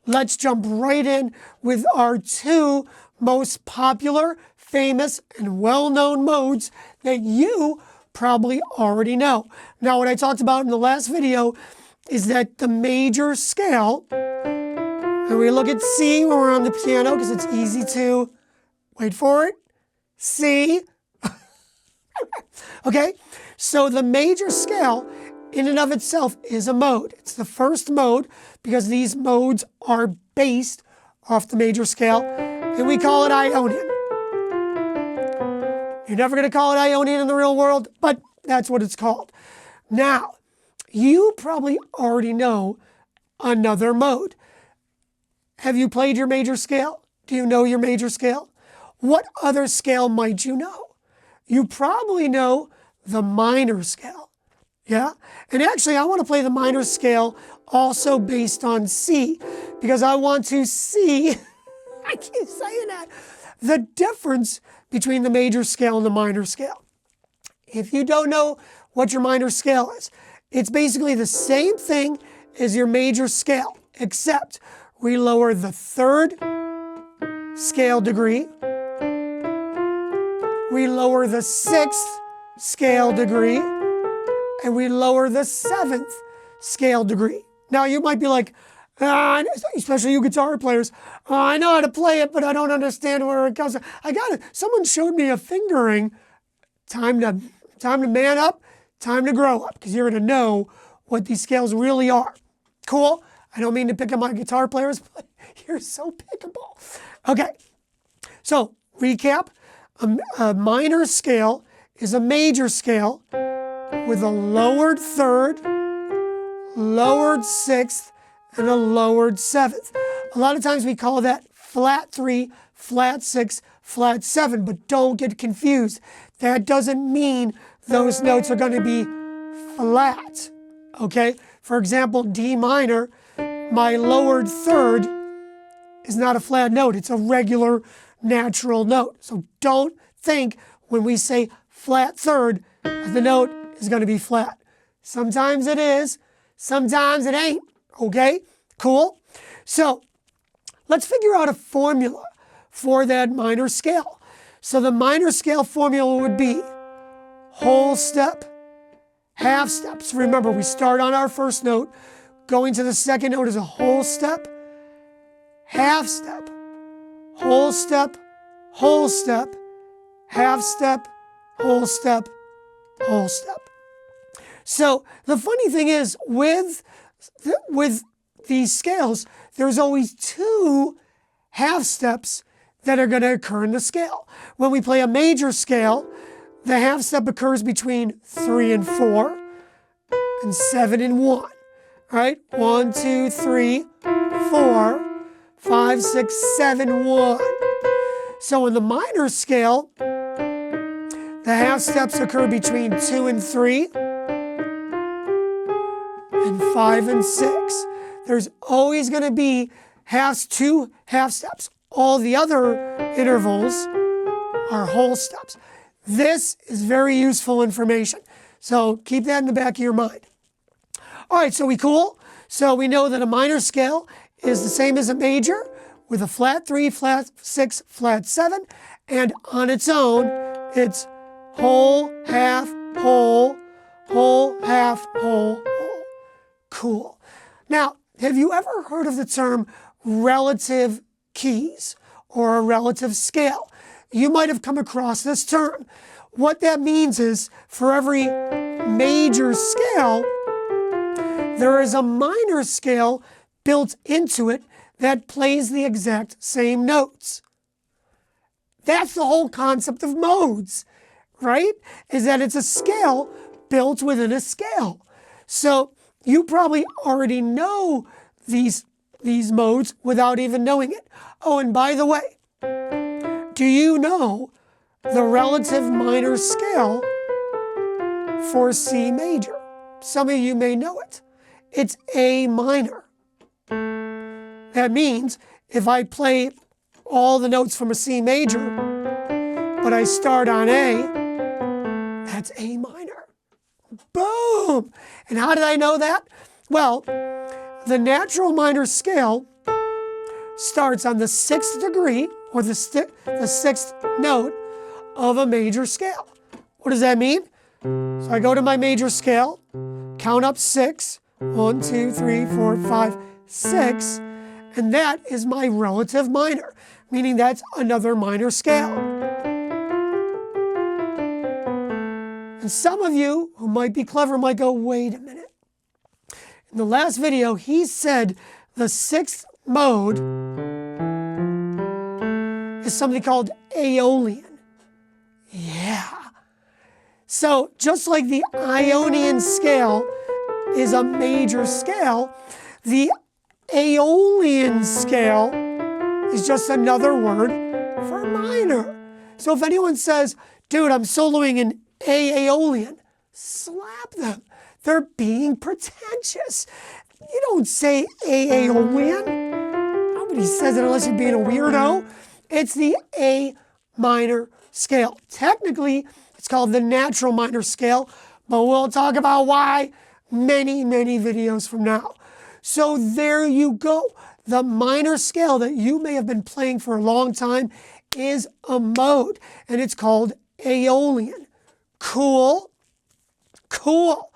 let's jump right in with our two most popular, famous, and well-known modes that you probably already know. Now, what I talked about in the last video is that the major scale, and we look at C when we're on the piano because it's easy to, wait for it, C. Okay, so the major scale in and of itself is a mode. It's the first mode because these modes are based off the major scale, and we call it Ionian. You're never going to call it Ionian in the real world, but that's what it's called. Now, you probably already know another mode. Have you played your major scale? Do you know your major scale? What other scale might you know? You probably know the minor scale. Yeah? And actually, I want to play the minor scale also based on C, because I want to see, I keep saying that, the difference between the major scale and the minor scale. If you don't know what your minor scale is, it's basically the same thing as your major scale, except we lower the third scale degree, we lower the sixth scale degree, and we lower the seventh scale degree. Now you might be like, especially you guitar players, I know how to play it, but I don't understand where it comes from. I got it. Someone showed me a fingering. Time to man up, time to grow up, because you're going to know what these scales really are. Cool? I don't mean to pick on my guitar players, but you're so pickable. Okay, so recap. A minor scale is a major scale with a lowered third, lowered sixth, and a lowered seventh. A lot of times we call that flat 3, flat 6, flat 7, but don't get confused. That doesn't mean those notes are going to be flat, okay? For example, D minor, my lowered third is not a flat note. It's a regular, natural note. So don't think when we say flat third, the note is going to be flat. Sometimes it is, sometimes it ain't, okay? Cool? So let's figure out a formula for that minor scale. So the minor scale formula would be whole step, half steps. Remember, we start on our first note. Going to the second note is a whole step, half step, whole step, whole step, half step, whole step, whole step. So the funny thing is, with these scales, there's always two half steps that are going to occur in the scale. When we play a major scale, the half step occurs between 3 and 4 and 7 and 1. All right? 1, 2, 3, 4, 5, 6, 7, 1. So in the minor scale, the half steps occur between 2 and 3 and 5 and 6. There's always going to be two half steps. All the other intervals are whole steps. This is very useful information. So keep that in the back of your mind. All right, so we cool? So we know that a minor scale is the same as a major with a flat 3, flat 6, flat 7. And on its own, it's whole, half, whole, whole, half, whole, whole. Cool. Now, have you ever heard of the term relative keys or a relative scale? You might have come across this term. What that means is for every major scale, there is a minor scale built into it that plays the exact same notes. That's the whole concept of modes, right? Is that it's a scale built within a scale. So you probably already know these modes without even knowing it. Oh, and by the way, do you know the relative minor scale for C major? Some of you may know it. It's A minor. That means if I play all the notes from a C major, but I start on A, that's A minor. Boom! And how did I know that? Well, the natural minor scale starts on the 6th degree, or the 6th note of a major scale. What does that mean? So I go to my major scale, count up 6, 1, 2, 3, 4, 5, 6, and that is my relative minor, meaning that's another minor scale. And some of you who might be clever might go, wait a minute. In the last video, he said the 6th mode is something called Aeolian. Yeah. So just like the Ionian scale is a major scale, the Aeolian scale is just another word for minor. So if anyone says, dude, I'm soloing in Aeolian, slap them. They're being pretentious. You don't say Aeolian. Nobody says it unless you're being a weirdo. It's the A minor scale. Technically, it's called the natural minor scale, but we'll talk about why many, many videos from now. So there you go. The minor scale that you may have been playing for a long time is a mode, and it's called Aeolian. Cool? Cool.